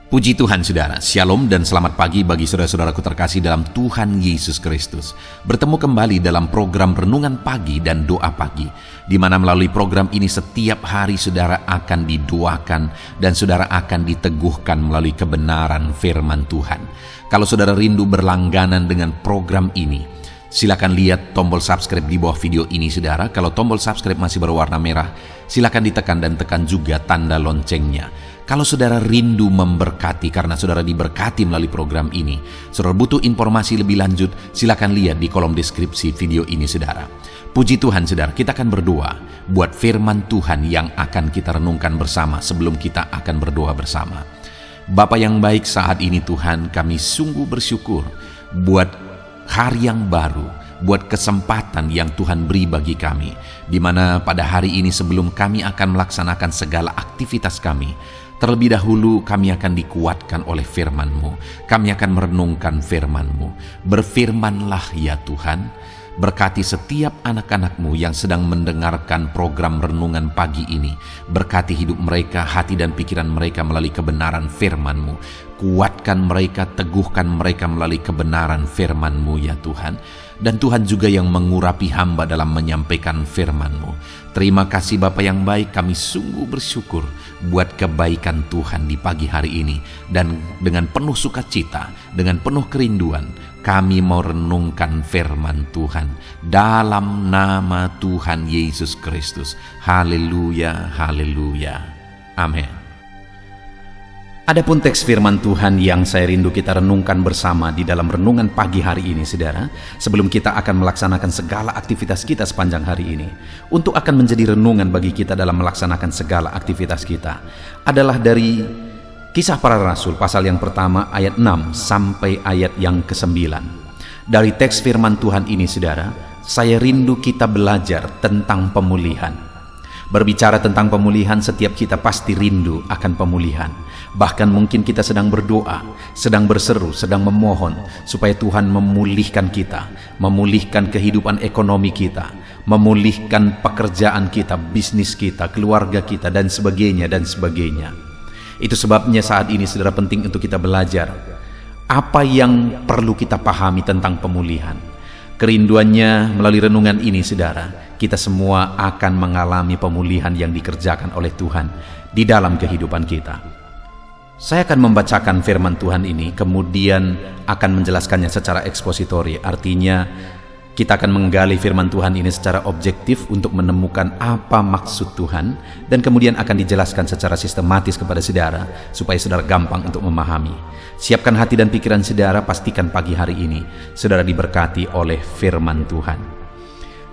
Puji Tuhan saudara, Shalom dan selamat pagi bagi saudara-saudaraku terkasih dalam Tuhan Yesus Kristus. Bertemu kembali dalam program Renungan Pagi dan Doa Pagi, di mana melalui program ini setiap hari saudara akan didoakan dan saudara akan diteguhkan melalui kebenaran firman Tuhan. Kalau saudara rindu berlangganan dengan program ini, silakan lihat tombol subscribe di bawah video ini saudara. Kalau tombol subscribe masih berwarna merah, silakan ditekan dan tekan juga tanda loncengnya. Kalau saudara rindu memberkati karena saudara diberkati melalui program ini, saudara butuh informasi lebih lanjut, silakan lihat di kolom deskripsi video ini saudara. Puji Tuhan saudara, kita akan berdoa buat firman Tuhan yang akan kita renungkan bersama sebelum kita akan berdoa bersama. Bapa yang baik, saat ini Tuhan kami sungguh bersyukur buat hari yang baru, buat kesempatan yang Tuhan beri bagi kami, di mana pada hari ini sebelum kami akan melaksanakan segala aktivitas kami, terlebih dahulu kami akan dikuatkan oleh firman-Mu. Kami akan merenungkan firman-Mu. Berfirmanlah ya Tuhan, berkati setiap anak-anak-Mu yang sedang mendengarkan program renungan pagi ini. Berkati hidup mereka, hati dan pikiran mereka melalui kebenaran firman-Mu. Kuatkan mereka, teguhkan mereka melalui kebenaran firman-Mu ya Tuhan. Dan Tuhan juga yang mengurapi hamba dalam menyampaikan firman-Mu. Terima kasih Bapa yang baik, kami sungguh bersyukur buat kebaikan Tuhan di pagi hari ini. Dan dengan penuh sukacita, dengan penuh kerinduan, kami mau renungkan firman Tuhan dalam nama Tuhan Yesus Kristus. Haleluya, haleluya. Amin. Adapun teks firman Tuhan yang saya rindu kita renungkan bersama di dalam renungan pagi hari ini saudara, sebelum kita akan melaksanakan segala aktivitas kita sepanjang hari ini, untuk akan menjadi renungan bagi kita dalam melaksanakan segala aktivitas kita, adalah dari Kisah Para Rasul pasal yang pertama ayat 6 sampai ayat yang ke-9. Dari teks firman Tuhan ini saudara, saya rindu kita belajar tentang pemulihan. Berbicara tentang pemulihan, setiap kita pasti rindu akan pemulihan. Bahkan mungkin kita sedang berdoa, sedang berseru, sedang memohon supaya Tuhan memulihkan kita, memulihkan kehidupan ekonomi kita, memulihkan pekerjaan kita, bisnis kita, keluarga kita, dan sebagainya, dan sebagainya. Itu sebabnya saat ini saudara penting untuk kita belajar apa yang perlu kita pahami tentang pemulihan. Kerinduannya melalui renungan ini saudara, kita semua akan mengalami pemulihan yang dikerjakan oleh Tuhan di dalam kehidupan kita. Saya akan membacakan firman Tuhan ini, kemudian akan menjelaskannya secara ekspositori. Artinya kita akan menggali firman Tuhan ini secara objektif untuk menemukan apa maksud Tuhan, dan kemudian akan dijelaskan secara sistematis kepada saudara supaya saudara gampang untuk memahami. Siapkan hati dan pikiran saudara, pastikan pagi hari ini saudara diberkati oleh firman Tuhan.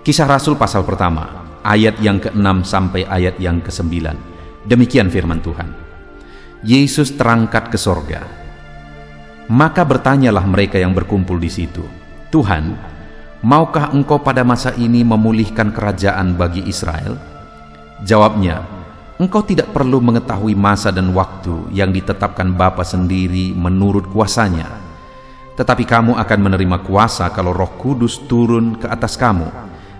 Kisah Rasul pasal pertama ayat yang ke-6 sampai ayat yang ke-9. Demikian firman Tuhan. Yesus terangkat ke sorga. Maka bertanyalah mereka yang berkumpul di situ, Tuhan, maukah engkau pada masa ini memulihkan kerajaan bagi Israel? Jawabnya, engkau tidak perlu mengetahui masa dan waktu yang ditetapkan Bapa sendiri menurut kuasanya. Tetapi kamu akan menerima kuasa kalau Roh Kudus turun ke atas kamu,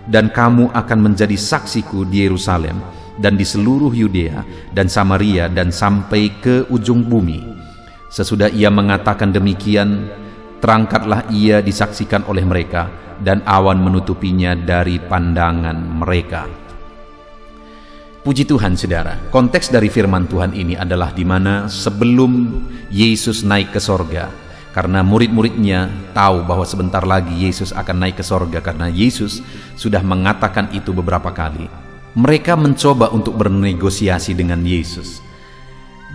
dan kamu akan menjadi saksiku di Yerusalem dan di seluruh Yudea dan Samaria dan sampai ke ujung bumi. Sesudah ia mengatakan demikian, terangkatlah ia disaksikan oleh mereka, dan awan menutupinya dari pandangan mereka. Puji Tuhan saudara, konteks dari firman Tuhan ini adalah di mana sebelum Yesus naik ke sorga, karena murid-muridnya tahu bahwa sebentar lagi Yesus akan naik ke sorga, karena Yesus sudah mengatakan itu beberapa kali. Mereka mencoba untuk bernegosiasi dengan Yesus,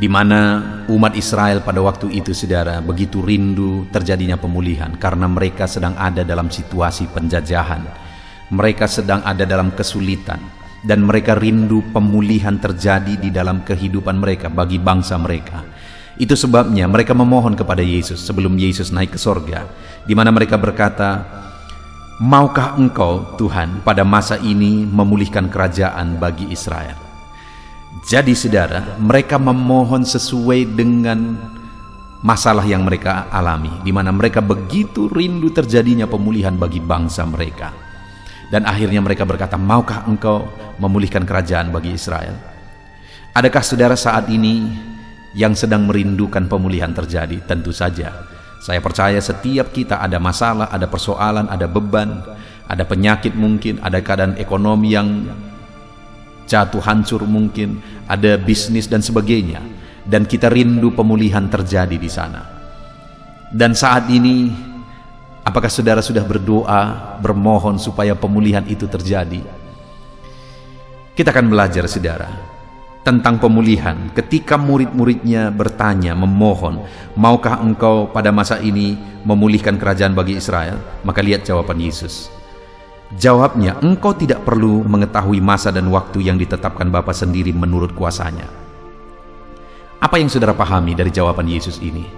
di mana umat Israel pada waktu itu saudara begitu rindu terjadinya pemulihan karena mereka sedang ada dalam situasi penjajahan. Mereka sedang ada dalam kesulitan, dan mereka rindu pemulihan terjadi di dalam kehidupan mereka bagi bangsa mereka. Itu sebabnya mereka memohon kepada Yesus sebelum Yesus naik ke sorga, di mana mereka berkata, maukah engkau Tuhan pada masa ini memulihkan kerajaan bagi Israel? Jadi saudara, mereka memohon sesuai dengan masalah yang mereka alami, di mana mereka begitu rindu terjadinya pemulihan bagi bangsa mereka. Dan akhirnya mereka berkata, maukah engkau memulihkan kerajaan bagi Israel? Adakah saudara saat ini yang sedang merindukan pemulihan terjadi? Tentu saja. Saya percaya setiap kita ada masalah, ada persoalan, ada beban, ada penyakit mungkin, ada keadaan ekonomi yang jatuh hancur mungkin, ada bisnis dan sebagainya. Dan kita rindu pemulihan terjadi di sana. Dan saat ini, apakah saudara sudah berdoa, bermohon supaya pemulihan itu terjadi? Kita akan belajar, saudara, tentang pemulihan. Ketika murid-muridnya bertanya, memohon, maukah engkau pada masa ini memulihkan kerajaan bagi Israel? Maka lihat jawaban Yesus. Jawabnya, engkau tidak perlu mengetahui masa dan waktu yang ditetapkan Bapa sendiri menurut kuasanya. Apa yang saudara pahami dari jawaban Yesus ini?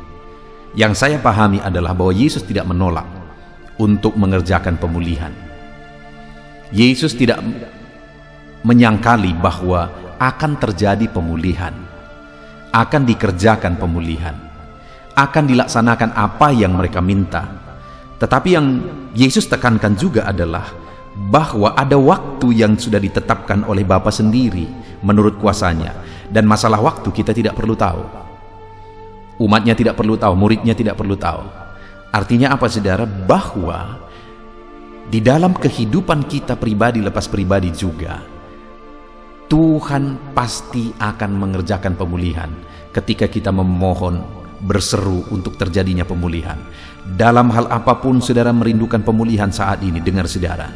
Yang saya pahami adalah bahwa Yesus tidak menolak untuk mengerjakan pemulihan. Yesus tidak menyangkali bahwa akan terjadi pemulihan, akan dikerjakan pemulihan, akan dilaksanakan apa yang mereka minta. Tetapi yang Yesus tekankan juga adalah bahwa ada waktu yang sudah ditetapkan oleh Bapa sendiri menurut kuasanya, dan masalah waktu kita tidak perlu tahu. Umatnya tidak perlu tahu, muridnya tidak perlu tahu. Artinya apa, saudara? Bahwa di dalam kehidupan kita pribadi lepas pribadi juga, Tuhan pasti akan mengerjakan pemulihan ketika kita memohon, berseru untuk terjadinya pemulihan. Dalam hal apapun saudara merindukan pemulihan saat ini, dengar saudara,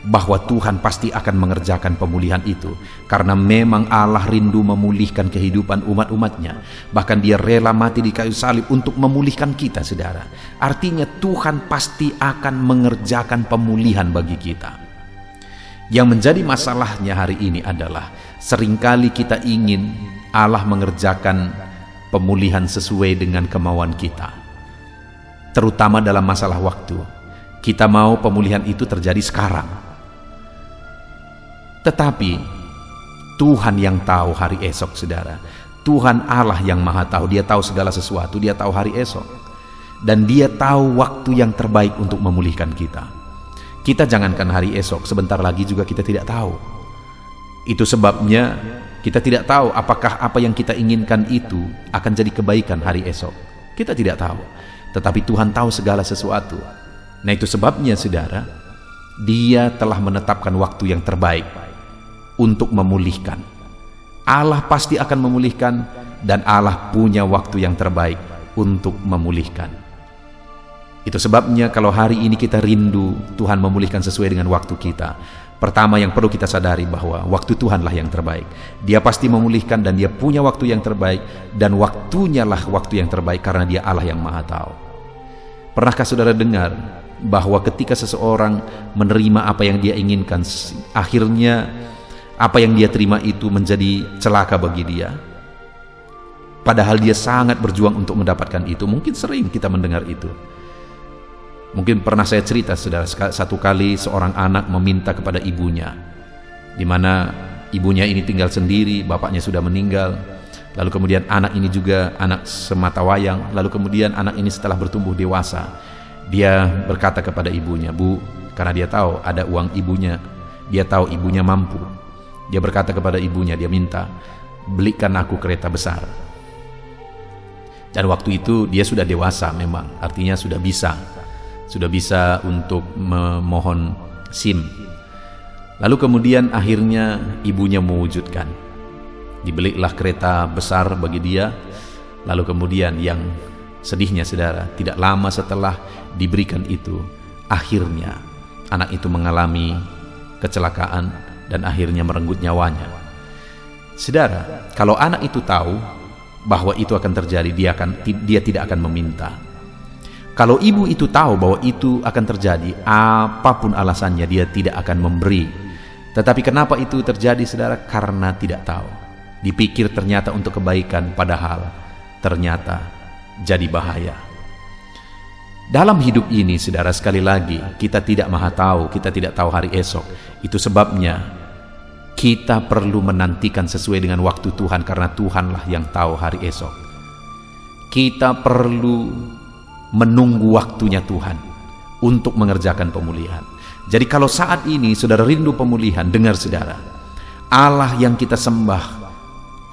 bahwa Tuhan pasti akan mengerjakan pemulihan itu, karena memang Allah rindu memulihkan kehidupan umat-umatnya. Bahkan dia rela mati di kayu salib untuk memulihkan kita, saudara. Artinya Tuhan pasti akan mengerjakan pemulihan bagi kita. Yang menjadi masalahnya hari ini adalah seringkali kita ingin Allah mengerjakan pemulihan sesuai dengan kemauan kita, terutama dalam masalah waktu. Kita mau pemulihan itu terjadi sekarang. Tetapi Tuhan yang tahu hari esok, saudara. Tuhan Allah yang maha tahu. Dia tahu segala sesuatu. Dia tahu hari esok. Dan dia tahu waktu yang terbaik untuk memulihkan kita. Kita jangankan hari esok, sebentar lagi juga kita tidak tahu. Itu sebabnya kita tidak tahu apakah apa yang kita inginkan itu akan jadi kebaikan hari esok. Kita tidak tahu. Tetapi Tuhan tahu segala sesuatu. Nah, itu sebabnya, saudara, Dia telah menetapkan waktu yang terbaik untuk memulihkan. Allah pasti akan memulihkan, dan Allah punya waktu yang terbaik untuk memulihkan. Itu sebabnya kalau hari ini kita rindu Tuhan memulihkan sesuai dengan waktu kita, pertama yang perlu kita sadari bahwa waktu Tuhanlah yang terbaik. Dia pasti memulihkan dan Dia punya waktu yang terbaik, dan waktunya lah waktu yang terbaik karena Dia Allah yang maha tahu. Pernahkah saudara dengar bahwa ketika seseorang menerima apa yang dia inginkan, akhirnya apa yang dia terima itu menjadi celaka bagi dia, padahal dia sangat berjuang untuk mendapatkan itu? Mungkin sering kita mendengar itu. Mungkin pernah saya cerita, saudara, satu kali seorang anak meminta kepada ibunya, di mana ibunya ini tinggal sendiri, bapaknya sudah meninggal. Lalu kemudian anak ini juga anak semata wayang. Lalu kemudian anak ini setelah bertumbuh dewasa, dia berkata kepada ibunya, "Bu," karena dia tahu ada uang ibunya, dia tahu ibunya mampu. Dia berkata kepada ibunya, dia minta, "Belikan aku kereta besar." Dan waktu itu dia sudah dewasa memang, artinya sudah bisa untuk memohon SIM. Lalu kemudian akhirnya ibunya mewujudkan. Dibelilah kereta besar bagi dia. Lalu kemudian yang sedihnya, saudara, tidak lama setelah diberikan itu, akhirnya anak itu mengalami kecelakaan dan akhirnya merenggut nyawanya. Saudara, kalau anak itu tahu bahwa itu akan terjadi, dia tidak akan meminta. Kalau ibu itu tahu bahwa itu akan terjadi, apapun alasannya dia tidak akan memberi. Tetapi kenapa itu terjadi, saudara? Karena tidak tahu. Dipikir ternyata untuk kebaikan, padahal ternyata jadi bahaya. Dalam hidup ini, saudara, sekali lagi kita tidak maha tahu, kita tidak tahu hari esok. Itu sebabnya kita perlu menantikan sesuai dengan waktu Tuhan, karena Tuhanlah yang tahu hari esok. Kita perlu menunggu waktunya Tuhan untuk mengerjakan pemulihan. Jadi kalau saat ini saudara rindu pemulihan, dengar saudara, Allah yang kita sembah,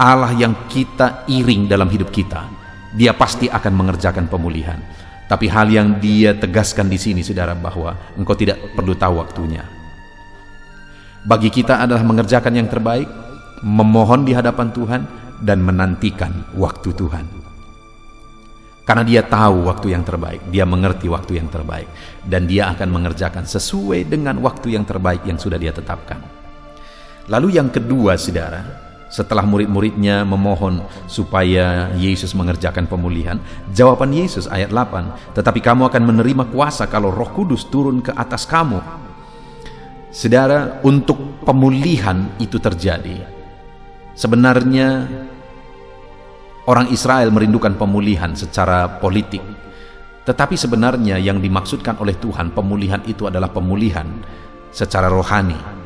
Allah yang kita iring dalam hidup kita, Dia pasti akan mengerjakan pemulihan. Tapi hal yang Dia tegaskan di sini, saudara, bahwa engkau tidak perlu tahu waktunya. Bagi kita adalah mengerjakan yang terbaik, memohon di hadapan Tuhan, dan menantikan waktu Tuhan. Karena Dia tahu waktu yang terbaik, Dia mengerti waktu yang terbaik, dan Dia akan mengerjakan sesuai dengan waktu yang terbaik yang sudah Dia tetapkan. Lalu yang kedua, saudara, setelah murid-muridnya memohon supaya Yesus mengerjakan pemulihan, jawaban Yesus ayat 8, tetapi kamu akan menerima kuasa kalau Roh Kudus turun ke atas kamu. Saudara, untuk pemulihan itu terjadi, sebenarnya orang Israel merindukan pemulihan secara politik, tetapi sebenarnya yang dimaksudkan oleh Tuhan, pemulihan itu adalah pemulihan secara rohani,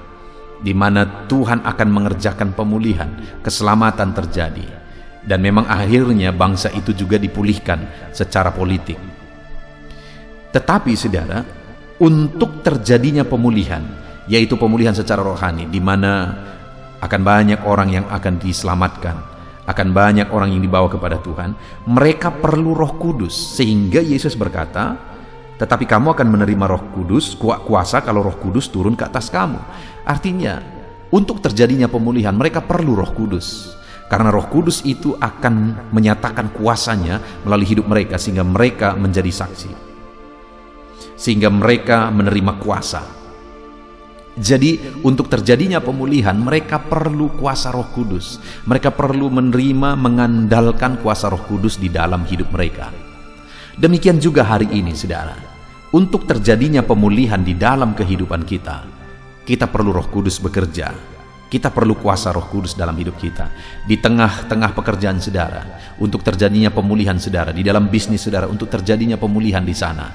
di mana Tuhan akan mengerjakan pemulihan, keselamatan terjadi, dan memang akhirnya bangsa itu juga dipulihkan secara politik. Tetapi saudara, untuk terjadinya pemulihan, yaitu pemulihan secara rohani, di mana akan banyak orang yang akan diselamatkan, akan banyak orang yang dibawa kepada Tuhan, mereka perlu Roh Kudus. Sehingga Yesus berkata, tetapi kamu akan menerima Roh Kudus, kuasa kalau Roh Kudus turun ke atas kamu. Artinya, untuk terjadinya pemulihan mereka perlu Roh Kudus. Karena Roh Kudus itu akan menyatakan kuasanya melalui hidup mereka, sehingga mereka menjadi saksi, sehingga mereka menerima kuasa. Jadi untuk terjadinya pemulihan mereka perlu kuasa Roh Kudus. Mereka perlu menerima, mengandalkan kuasa Roh Kudus di dalam hidup mereka. Demikian juga hari ini, saudara. Untuk terjadinya pemulihan di dalam kehidupan kita perlu Roh Kudus bekerja. Kita perlu kuasa Roh Kudus dalam hidup kita. Di tengah-tengah pekerjaan saudara, untuk terjadinya pemulihan saudara, di dalam bisnis saudara, untuk terjadinya pemulihan di sana,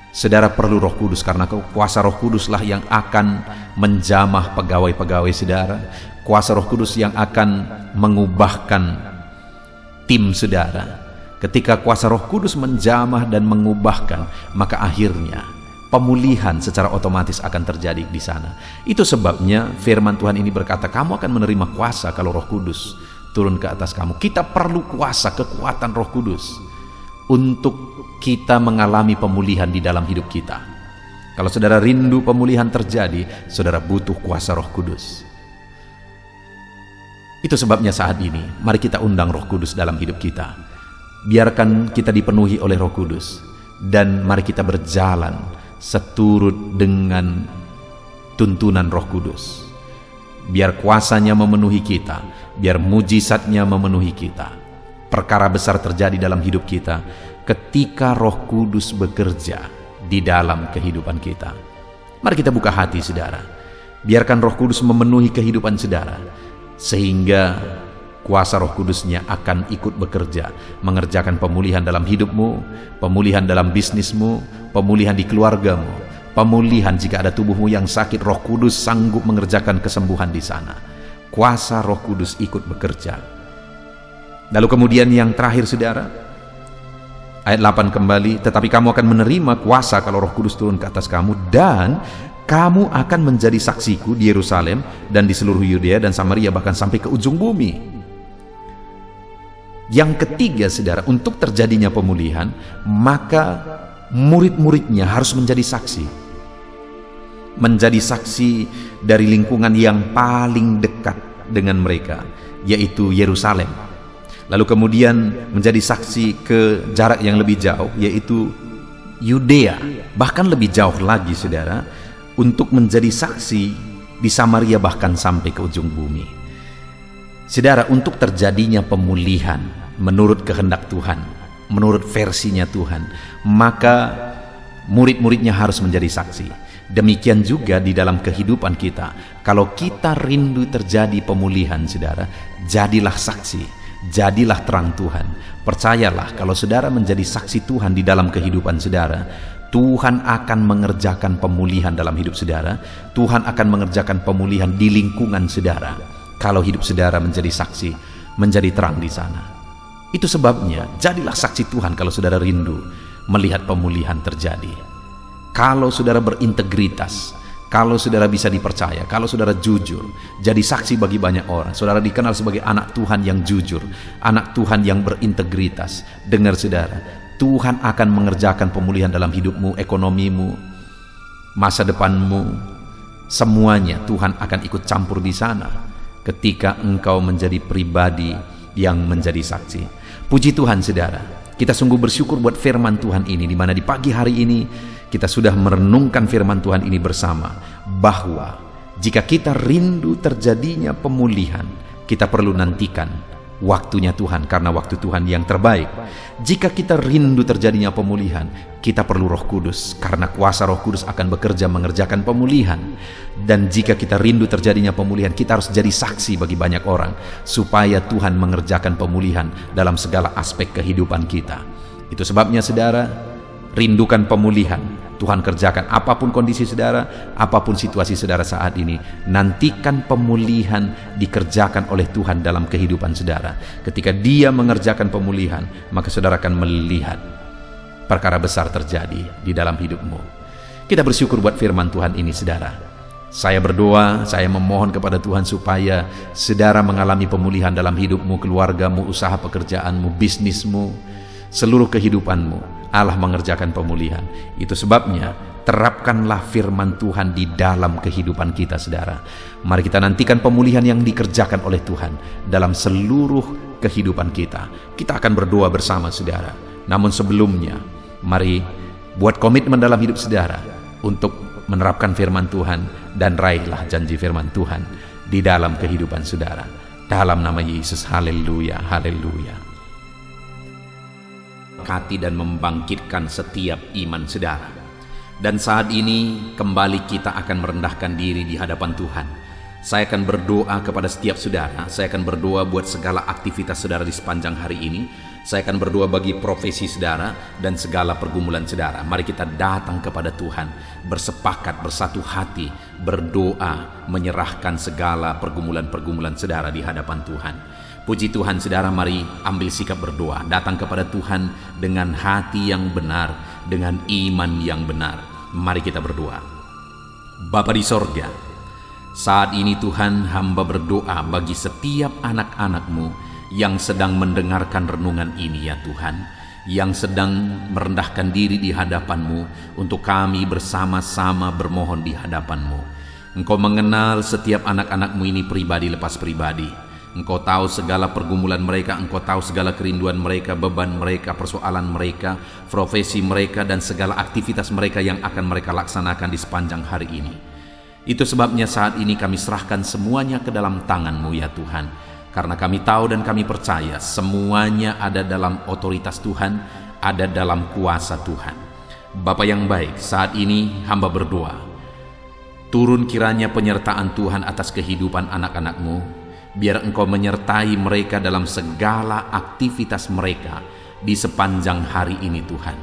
saudara perlu Roh Kudus, karena kuasa Roh Kuduslah yang akan menjamah pegawai-pegawai saudara. Kuasa Roh Kudus yang akan mengubahkan tim saudara. Ketika kuasa Roh Kudus menjamah dan mengubahkan, maka akhirnya pemulihan secara otomatis akan terjadi di sana. Itu sebabnya firman Tuhan ini berkata, kamu akan menerima kuasa kalau Roh Kudus turun ke atas kamu. Kita perlu kuasa, kekuatan Roh Kudus untuk kita mengalami pemulihan di dalam hidup kita. Kalau saudara rindu pemulihan terjadi, saudara butuh kuasa Roh Kudus. Itu sebabnya saat ini, mari kita undang Roh Kudus dalam hidup kita. Biarkan kita dipenuhi oleh Roh Kudus, dan mari kita berjalan seturut dengan tuntunan Roh Kudus. Biar kuasanya memenuhi kita, biar mujizatnya memenuhi kita. Perkara besar terjadi dalam hidup kita ketika Roh Kudus bekerja di dalam kehidupan kita. Mari kita buka hati, saudara. Biarkan Roh Kudus memenuhi kehidupan saudara, sehingga kuasa Roh Kudusnya akan ikut bekerja, mengerjakan pemulihan dalam hidupmu, pemulihan dalam bisnismu, pemulihan di keluargamu, pemulihan jika ada tubuhmu yang sakit. Roh Kudus sanggup mengerjakan kesembuhan di sana. Kuasa Roh Kudus ikut bekerja. Lalu kemudian yang terakhir, saudara, ayat 8 kembali, tetapi kamu akan menerima kuasa kalau Roh Kudus turun ke atas kamu, dan kamu akan menjadi saksiku di Yerusalem dan di seluruh Yudea dan Samaria, bahkan sampai ke ujung bumi. Yang ketiga, saudara, untuk terjadinya pemulihan, maka murid-muridnya harus menjadi saksi. Menjadi saksi dari lingkungan yang paling dekat dengan mereka, yaitu Yerusalem. Lalu kemudian menjadi saksi ke jarak yang lebih jauh, yaitu Yudea. Bahkan lebih jauh lagi, saudara, untuk menjadi saksi di Samaria, bahkan sampai ke ujung bumi. Saudara, untuk terjadinya pemulihan menurut kehendak Tuhan, menurut versinya Tuhan, maka murid-muridnya harus menjadi saksi. Demikian juga di dalam kehidupan kita. Kalau kita rindu terjadi pemulihan, saudara, jadilah saksi, jadilah terang Tuhan. Percayalah, kalau saudara menjadi saksi Tuhan di dalam kehidupan saudara, Tuhan akan mengerjakan pemulihan dalam hidup saudara. Tuhan akan mengerjakan pemulihan di lingkungan saudara. Kalau hidup saudara menjadi saksi, menjadi terang di sana. Itu sebabnya jadilah saksi Tuhan kalau saudara rindu melihat pemulihan terjadi. Kalau saudara berintegritas, Kalau saudara bisa dipercaya, kalau saudara jujur, jadi saksi bagi banyak orang, saudara dikenal sebagai anak Tuhan yang jujur, anak Tuhan yang berintegritas. Dengar saudara, Tuhan akan mengerjakan pemulihan dalam hidupmu, ekonomimu, masa depanmu. Semuanya Tuhan akan ikut campur di sana ketika engkau menjadi pribadi yang menjadi saksi. Puji Tuhan saudara, kita sungguh bersyukur buat firman Tuhan ini, di mana di pagi hari ini kita sudah merenungkan firman Tuhan ini bersama, bahwa jika kita rindu terjadinya pemulihan, kita perlu nantikan waktunya Tuhan, karena waktu Tuhan yang terbaik. Jika kita rindu terjadinya pemulihan, kita perlu Roh Kudus, karena kuasa Roh Kudus akan bekerja mengerjakan pemulihan. Dan jika kita rindu terjadinya pemulihan, kita harus jadi saksi bagi banyak orang, supaya Tuhan mengerjakan pemulihan dalam segala aspek kehidupan kita. Itu sebabnya saudara, rindukan pemulihan. Tuhan kerjakan apapun kondisi saudara, apapun situasi saudara saat ini. Nantikan pemulihan dikerjakan oleh Tuhan dalam kehidupan saudara. Ketika Dia mengerjakan pemulihan, maka saudara akan melihat perkara besar terjadi di dalam hidupmu. Kita bersyukur buat firman Tuhan ini saudara. Saya berdoa, saya memohon kepada Tuhan supaya saudara mengalami pemulihan dalam hidupmu, keluargamu, usaha pekerjaanmu, bisnismu, seluruh kehidupanmu. Allah mengerjakan pemulihan. Itu sebabnya terapkanlah firman Tuhan di dalam kehidupan kita saudara. Mari kita nantikan pemulihan yang dikerjakan oleh Tuhan dalam seluruh kehidupan kita. Kita akan berdoa bersama saudara. Namun sebelumnya, mari buat komitmen dalam hidup saudara untuk menerapkan firman Tuhan, dan raihlah janji firman Tuhan di dalam kehidupan saudara. Dalam nama Yesus, haleluya, haleluya. Dan membangkitkan setiap iman saudara. Dan saat ini kembali kita akan merendahkan diri di hadapan Tuhan. Saya akan berdoa kepada setiap saudara. Saya akan berdoa buat segala aktivitas saudara di sepanjang hari ini. Saya akan berdoa bagi profesi saudara dan segala pergumulan saudara. Mari kita datang kepada Tuhan, bersepakat, bersatu hati, berdoa, menyerahkan segala pergumulan-pergumulan saudara di hadapan Tuhan. Puji Tuhan saudara, mari ambil sikap berdoa, datang kepada Tuhan dengan hati yang benar, dengan iman yang benar. Mari kita berdoa. Bapa di sorga, saat ini Tuhan, hamba berdoa bagi setiap anak-anak-Mu yang sedang mendengarkan renungan ini ya Tuhan, yang sedang merendahkan diri di hadapan-Mu, untuk kami bersama-sama bermohon di hadapan-Mu. Engkau mengenal setiap anak-anak-Mu ini pribadi lepas pribadi. Engkau tahu segala pergumulan mereka, Engkau tahu segala kerinduan mereka, beban mereka, persoalan mereka, profesi mereka, dan segala aktivitas mereka yang akan mereka laksanakan di sepanjang hari ini. Itu sebabnya saat ini kami serahkan semuanya ke dalam tangan-Mu ya Tuhan. Karena kami tahu dan kami percaya semuanya ada dalam otoritas Tuhan, ada dalam kuasa Tuhan. Bapa yang baik, saat ini hamba berdoa, turun kiranya penyertaan Tuhan atas kehidupan anak-anak-Mu. Biar Engkau menyertai mereka dalam segala aktivitas mereka di sepanjang hari ini Tuhan.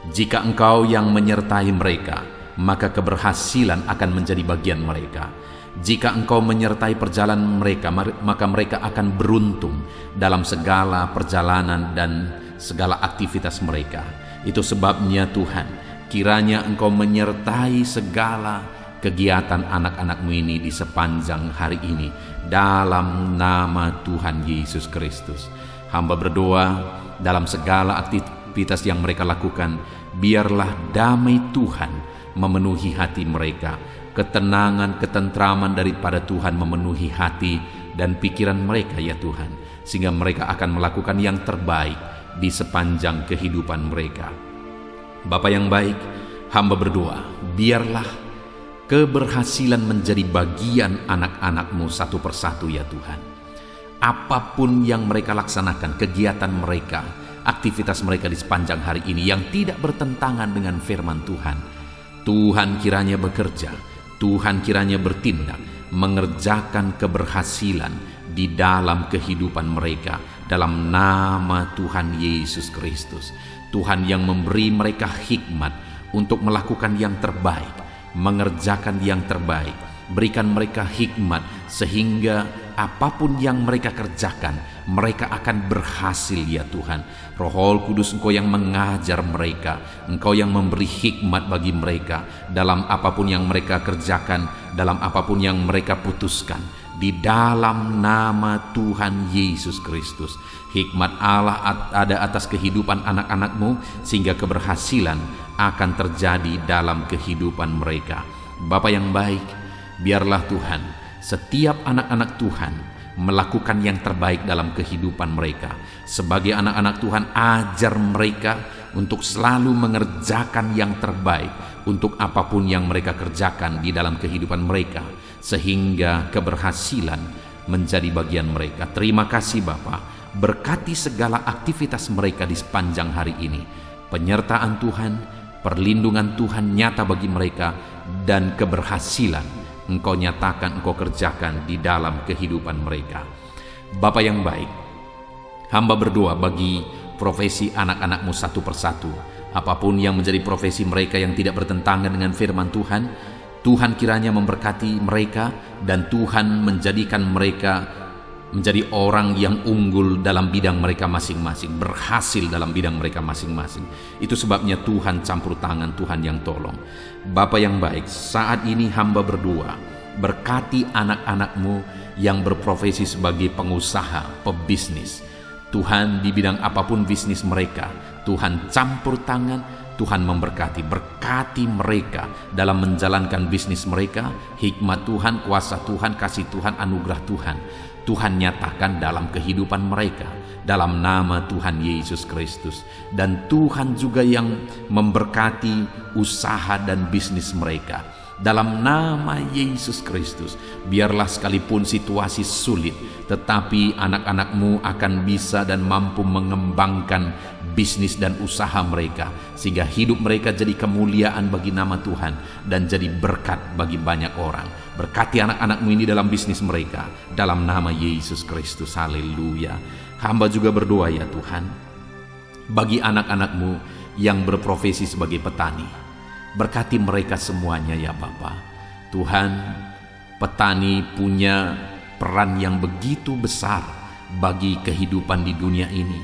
Jika Engkau yang menyertai mereka, maka keberhasilan akan menjadi bagian mereka. Jika Engkau menyertai perjalanan mereka, maka mereka akan beruntung dalam segala perjalanan dan segala aktivitas mereka. Itu sebabnya Tuhan, kiranya Engkau menyertai segala kegiatan anak-anak-Mu ini di sepanjang hari ini, dalam nama Tuhan Yesus Kristus. Hamba berdoa dalam segala aktivitas yang mereka lakukan, biarlah damai Tuhan memenuhi hati mereka, ketenangan, ketentraman daripada Tuhan memenuhi hati dan pikiran mereka ya Tuhan, sehingga mereka akan melakukan yang terbaik di sepanjang kehidupan mereka. Bapa yang baik, hamba berdoa, biarlah keberhasilan menjadi bagian anak-anak-Mu satu persatu ya Tuhan. Apapun yang mereka laksanakan, kegiatan mereka, aktivitas mereka di sepanjang hari ini yang tidak bertentangan dengan firman Tuhan, Tuhan kiranya bekerja, Tuhan kiranya bertindak, mengerjakan keberhasilan di dalam kehidupan mereka, dalam nama Tuhan Yesus Kristus. Tuhan yang memberi mereka hikmat untuk melakukan yang terbaik, mengerjakan yang terbaik. Berikan mereka hikmat sehingga apapun yang mereka kerjakan, mereka akan berhasil ya Tuhan. Roh Kudus, Engkau yang mengajar mereka, Engkau yang memberi hikmat bagi mereka dalam apapun yang mereka kerjakan, dalam apapun yang mereka putuskan. Di dalam nama Tuhan Yesus Kristus, hikmat Allah ada atas kehidupan anak-anak-Mu, sehingga keberhasilan akan terjadi dalam kehidupan mereka. Bapa yang baik, biarlah Tuhan, setiap anak-anak Tuhan melakukan yang terbaik dalam kehidupan mereka. Sebagai anak-anak Tuhan, ajar mereka untuk selalu mengerjakan yang terbaik untuk apapun yang mereka kerjakan di dalam kehidupan mereka, sehingga keberhasilan menjadi bagian mereka. Terima kasih Bapa, berkati segala aktivitas mereka di sepanjang hari ini. Penyertaan Tuhan, perlindungan Tuhan nyata bagi mereka, dan keberhasilan Engkau nyatakan, Engkau kerjakan di dalam kehidupan mereka. Bapa yang baik, hamba berdoa bagi profesi anak-anak-Mu satu persatu. Apapun yang menjadi profesi mereka yang tidak bertentangan dengan firman Tuhan, Tuhan kiranya memberkati mereka, dan Tuhan menjadikan mereka menjadi orang yang unggul dalam bidang mereka masing-masing, berhasil dalam bidang mereka masing-masing. Itu sebabnya Tuhan campur tangan, Tuhan yang tolong. Bapa yang baik, saat ini hamba berdoa, berkati anak-anak-Mu yang berprofesi sebagai pengusaha, pebisnis. Tuhan, di bidang apapun bisnis mereka, Tuhan campur tangan, Tuhan memberkati. Berkati mereka dalam menjalankan bisnis mereka. Hikmat Tuhan, kuasa Tuhan, kasih Tuhan, anugerah Tuhan, Tuhan nyatakan dalam kehidupan mereka, dalam nama Tuhan Yesus Kristus. Dan Tuhan juga yang memberkati usaha dan bisnis mereka, dalam nama Yesus Kristus. Biarlah sekalipun situasi sulit, tetapi anak-anak-Mu akan bisa dan mampu mengembangkan bisnis dan usaha mereka, sehingga hidup mereka jadi kemuliaan bagi nama Tuhan dan jadi berkat bagi banyak orang. Berkati anak-anak-Mu ini dalam bisnis mereka, dalam nama Yesus Kristus. Haleluya. Hamba juga berdoa ya Tuhan, bagi anak-anak-Mu yang berprofesi sebagai petani. Berkati mereka semuanya ya Bapa. Tuhan, petani punya peran yang begitu besar bagi kehidupan di dunia ini,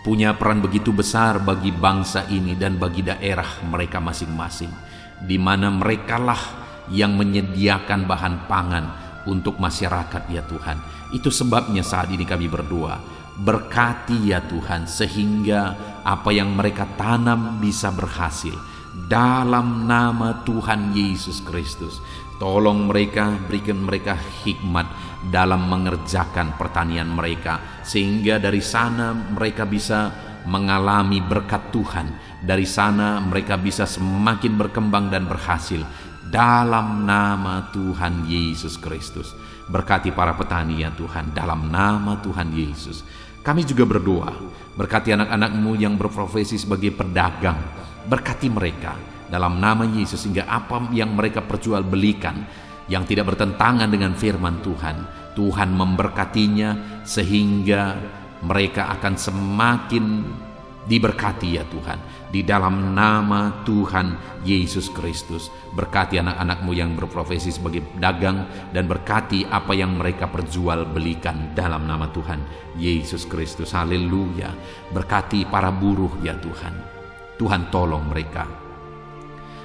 punya peran begitu besar bagi bangsa ini dan bagi daerah mereka masing-masing, di mana merekalah yang menyediakan bahan pangan untuk masyarakat ya Tuhan. Itu sebabnya saat ini kami berdoa, berkati ya Tuhan, sehingga apa yang mereka tanam bisa berhasil dalam nama Tuhan Yesus Kristus. Tolong mereka, berikan mereka hikmat dalam mengerjakan pertanian mereka, sehingga dari sana mereka bisa mengalami berkat Tuhan. Dari sana mereka bisa semakin berkembang dan berhasil dalam nama Tuhan Yesus Kristus. Berkati para petani ya Tuhan, dalam nama Tuhan Yesus. Kami juga berdoa, berkati anak-anak-Mu yang berprofesi sebagai pedagang. Berkati mereka dalam nama Yesus, sehingga apa yang mereka perjualbelikan yang tidak bertentangan dengan firman Tuhan, Tuhan memberkatinya, sehingga mereka akan semakin diberkati ya Tuhan, di dalam nama Tuhan Yesus Kristus. Berkati anak-anak-Mu yang berprofesi sebagai pedagang, dan berkati apa yang mereka perjualbelikan dalam nama Tuhan Yesus Kristus. Haleluya. Berkati para buruh ya Tuhan. Tuhan tolong mereka,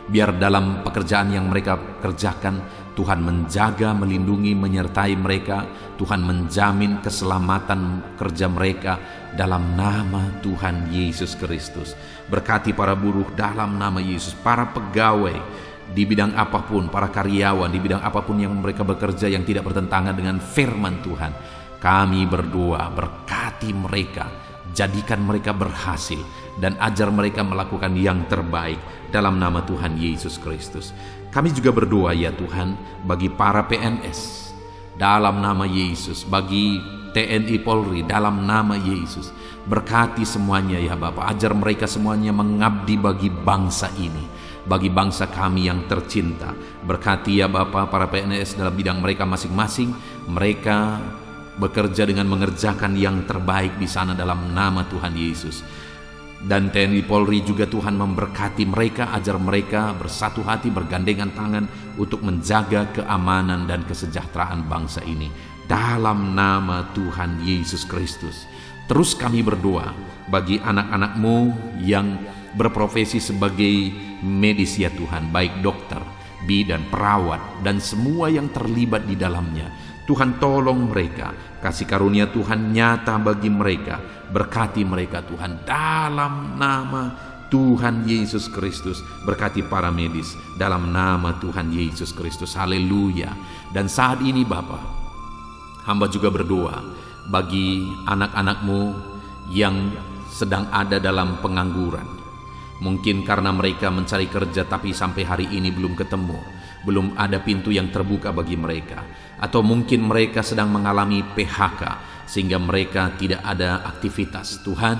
biar dalam pekerjaan yang mereka kerjakan, Tuhan menjaga, melindungi, menyertai mereka. Tuhan menjamin keselamatan kerja mereka dalam nama Tuhan Yesus Kristus. Berkati para buruh dalam nama Yesus, para pegawai di bidang apapun, para karyawan di bidang apapun yang mereka bekerja yang tidak bertentangan dengan firman Tuhan. Kami berdoa, berkati mereka, jadikan mereka berhasil, dan ajar mereka melakukan yang terbaik dalam nama Tuhan Yesus Kristus. Kami juga berdoa ya Tuhan, bagi para PNS dalam nama Yesus, bagi TNI Polri dalam nama Yesus. Berkati semuanya ya Bapa, ajar mereka semuanya mengabdi bagi bangsa ini, bagi bangsa kami yang tercinta. Berkati ya Bapa para PNS dalam bidang mereka masing-masing. Mereka bekerja dengan mengerjakan yang terbaik di sana dalam nama Tuhan Yesus. Dan TNI Polri juga Tuhan memberkati mereka, ajar mereka bersatu hati, bergandengan tangan untuk menjaga keamanan dan kesejahteraan bangsa ini dalam nama Tuhan Yesus Kristus. Terus kami berdoa bagi anak-anak-Mu yang berprofesi sebagai medis ya Tuhan, baik dokter, bidan, perawat, dan semua yang terlibat di dalamnya. Tuhan tolong mereka, kasih karunia Tuhan nyata bagi mereka, berkati mereka Tuhan dalam nama Tuhan Yesus Kristus. Berkati para medis dalam nama Tuhan Yesus Kristus. Haleluya. Dan saat ini Bapa, hamba juga berdoa bagi anak-anak-Mu yang sedang ada dalam pengangguran. Mungkin karena mereka mencari kerja tapi sampai hari ini belum ketemu, belum ada pintu yang terbuka bagi mereka. Atau mungkin mereka sedang mengalami PHK sehingga mereka tidak ada aktivitas. Tuhan,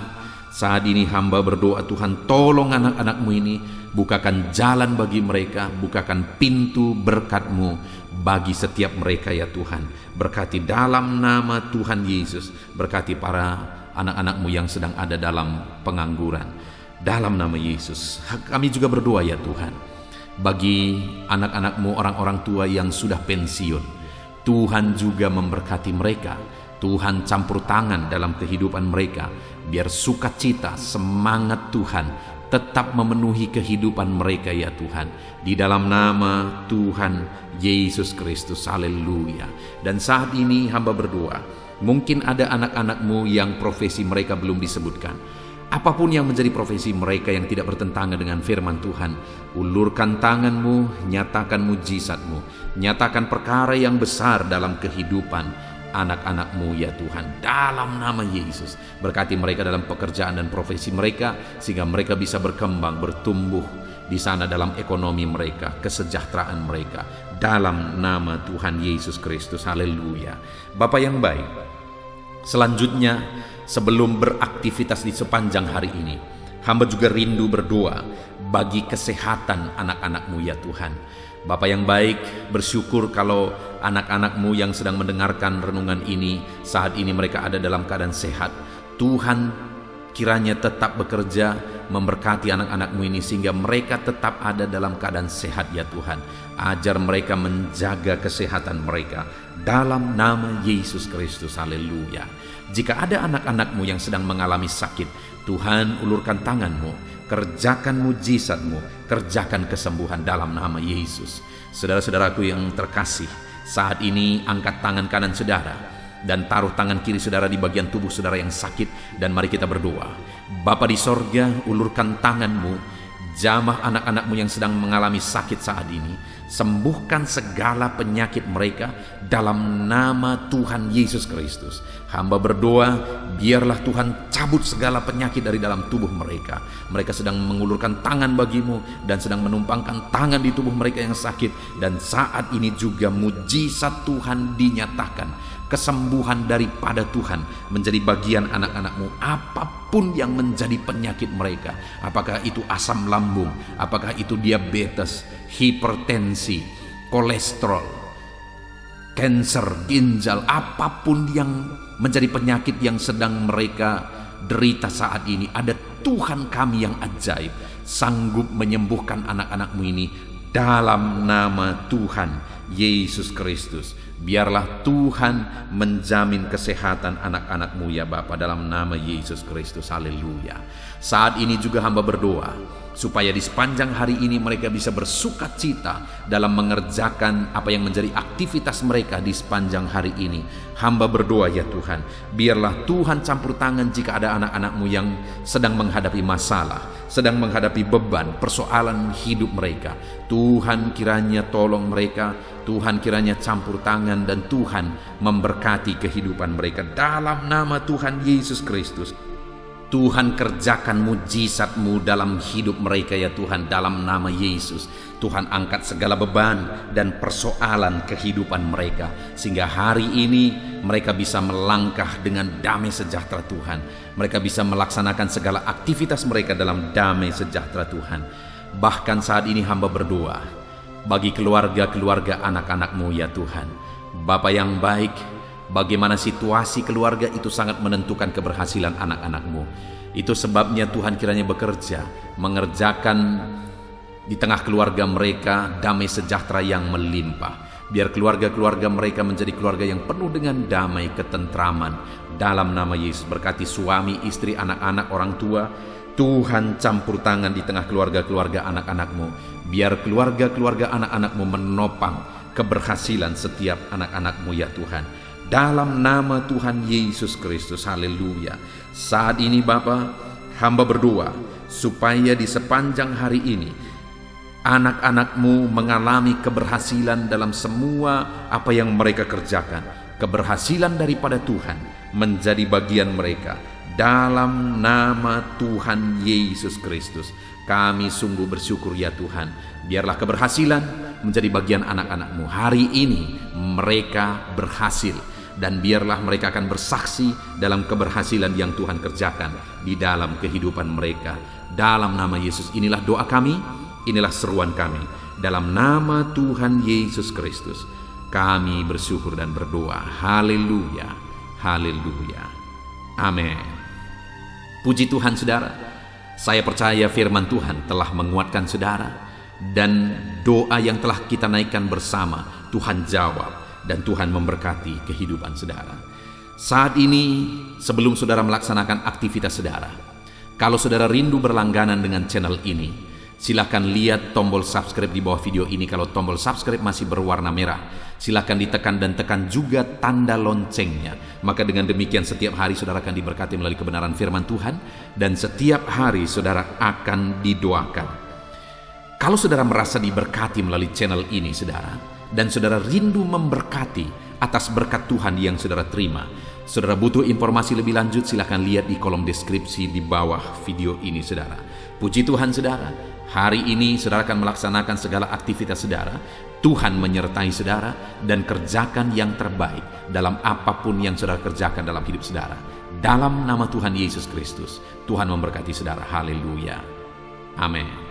saat ini hamba berdoa, Tuhan tolong anak-anak-Mu ini, bukakan jalan bagi mereka, bukakan pintu berkat-Mu bagi setiap mereka ya Tuhan. Berkati dalam nama Tuhan Yesus, berkati para anak-anak-Mu yang sedang ada dalam pengangguran. Dalam nama Yesus, kami juga berdoa ya Tuhan, bagi anak-anak-Mu, orang-orang tua yang sudah pensiun. Tuhan juga memberkati mereka. Tuhan campur tangan dalam kehidupan mereka, biar sukacita, semangat Tuhan tetap memenuhi kehidupan mereka ya Tuhan. Di dalam nama Tuhan Yesus Kristus, haleluya. Dan saat ini hamba berdoa, mungkin ada anak-anak-Mu yang profesi mereka belum disebutkan. Apapun yang menjadi profesi mereka yang tidak bertentangan dengan firman Tuhan, ulurkan tangan-Mu, nyatakan mujizat-Mu, nyatakan perkara yang besar dalam kehidupan anak-anak-Mu ya Tuhan, dalam nama Yesus. Berkati mereka dalam pekerjaan dan profesi mereka, sehingga mereka bisa berkembang, bertumbuh di sana dalam ekonomi mereka, kesejahteraan mereka, dalam nama Tuhan Yesus Kristus, haleluya. Bapa yang baik, selanjutnya sebelum beraktivitas di sepanjang hari ini, hamba juga rindu berdoa bagi kesehatan anak-anak-Mu ya Tuhan. Bapa yang baik, bersyukur kalau anak-anak-Mu yang sedang mendengarkan renungan ini, saat ini mereka ada dalam keadaan sehat. Tuhan kiranya tetap bekerja memberkati anak-anak-Mu ini sehingga mereka tetap ada dalam keadaan sehat ya Tuhan. Ajar mereka menjaga kesehatan mereka dalam nama Yesus Kristus, haleluya. Jika ada anak-anak-Mu yang sedang mengalami sakit, Tuhan ulurkan tangan-Mu, kerjakan mujizat-Mu, kerjakan kesembuhan dalam nama Yesus. Saudara-saudaraku yang terkasih, saat ini angkat tangan kanan saudara dan taruh tangan kiri saudara di bagian tubuh saudara yang sakit, dan mari kita berdoa. Bapa di sorga, ulurkan tangan-Mu, jamah anak-anak-Mu yang sedang mengalami sakit saat ini. Sembuhkan segala penyakit mereka dalam nama Tuhan Yesus Kristus. Hamba berdoa, biarlah Tuhan cabut segala penyakit dari dalam tubuh mereka. Mereka sedang mengulurkan tangan bagi-Mu dan sedang menumpangkan tangan di tubuh mereka yang sakit. Dan saat ini juga mujizat Tuhan dinyatakan. Kesembuhan daripada Tuhan menjadi bagian anak-anak-Mu. Apapun yang menjadi penyakit mereka, apakah itu asam lambung, apakah itu diabetes, hipertensi, kolesterol, kanker ginjal, apapun yang menjadi penyakit yang sedang mereka derita saat ini, ada Tuhan kami yang ajaib, sanggup menyembuhkan anak-anak-Mu ini dalam nama Tuhan Yesus Kristus. Biarlah Tuhan menjamin kesehatan anak-anak-Mu ya Bapa, dalam nama Yesus Kristus, haleluya. Saat ini juga hamba berdoa supaya di sepanjang hari ini mereka bisa bersukacita dalam mengerjakan apa yang menjadi aktivitas mereka di sepanjang hari ini. Hamba berdoa ya Tuhan, biarlah Tuhan campur tangan jika ada anak-anak-Mu yang sedang menghadapi masalah, sedang menghadapi beban, persoalan hidup mereka. Tuhan kiranya tolong mereka, Tuhan kiranya campur tangan, dan Tuhan memberkati kehidupan mereka dalam nama Tuhan Yesus Kristus. Tuhan kerjakan mujizat-Mu dalam hidup mereka ya Tuhan, dalam nama Yesus. Tuhan angkat segala beban dan persoalan kehidupan mereka, sehingga hari ini mereka bisa melangkah dengan damai sejahtera Tuhan. Mereka bisa melaksanakan segala aktivitas mereka dalam damai sejahtera Tuhan. Bahkan saat ini hamba berdoa bagi keluarga-keluarga anak-anak-Mu ya Tuhan. Bapa yang baik, bagaimana situasi keluarga itu sangat menentukan keberhasilan anak-anak-Mu. Itu sebabnya Tuhan kiranya bekerja, mengerjakan di tengah keluarga mereka damai sejahtera yang melimpah. Biar keluarga-keluarga mereka menjadi keluarga yang penuh dengan damai, ketentraman. Dalam nama Yesus, berkati suami, istri, anak-anak, orang tua. Tuhan campur tangan di tengah keluarga-keluarga anak-anak-Mu. Biar keluarga-keluarga anak-anak-Mu menopang keberhasilan setiap anak-anak-Mu ya Tuhan. Dalam nama Tuhan Yesus Kristus, haleluya. Saat ini Bapa, hamba berdoa supaya di sepanjang hari ini anak-anak-Mu mengalami keberhasilan dalam semua apa yang mereka kerjakan. Keberhasilan daripada Tuhan menjadi bagian mereka. Dalam nama Tuhan Yesus Kristus, kami sungguh bersyukur ya Tuhan. Biarlah keberhasilan menjadi bagian anak-anak-Mu. Hari ini mereka berhasil. Dan biarlah mereka akan bersaksi dalam keberhasilan yang Tuhan kerjakan di dalam kehidupan mereka. Dalam nama Yesus, inilah doa kami, inilah seruan kami. Dalam nama Tuhan Yesus Kristus, kami bersyukur dan berdoa. Haleluya, haleluya, amin. Puji Tuhan saudara, saya percaya firman Tuhan telah menguatkan saudara. Dan doa yang telah kita naikkan bersama, Tuhan jawab. Dan Tuhan memberkati kehidupan saudara. Saat ini, sebelum saudara melaksanakan aktivitas saudara, kalau saudara rindu berlangganan dengan channel ini, silakan lihat tombol subscribe di bawah video ini. Kalau tombol subscribe masih berwarna merah, silakan ditekan dan tekan juga tanda loncengnya. Maka dengan demikian setiap hari saudara akan diberkati melalui kebenaran firman Tuhan, dan setiap hari saudara akan didoakan. Kalau saudara merasa diberkati melalui channel ini saudara, dan saudara rindu memberkati atas berkat Tuhan yang saudara terima, saudara butuh informasi lebih lanjut, silakan lihat di kolom deskripsi di bawah video ini saudara. Puji Tuhan saudara, hari ini saudara akan melaksanakan segala aktivitas saudara. Tuhan menyertai saudara dan kerjakan yang terbaik dalam apapun yang saudara kerjakan dalam hidup saudara. Dalam nama Tuhan Yesus Kristus, Tuhan memberkati saudara. Haleluya, amin.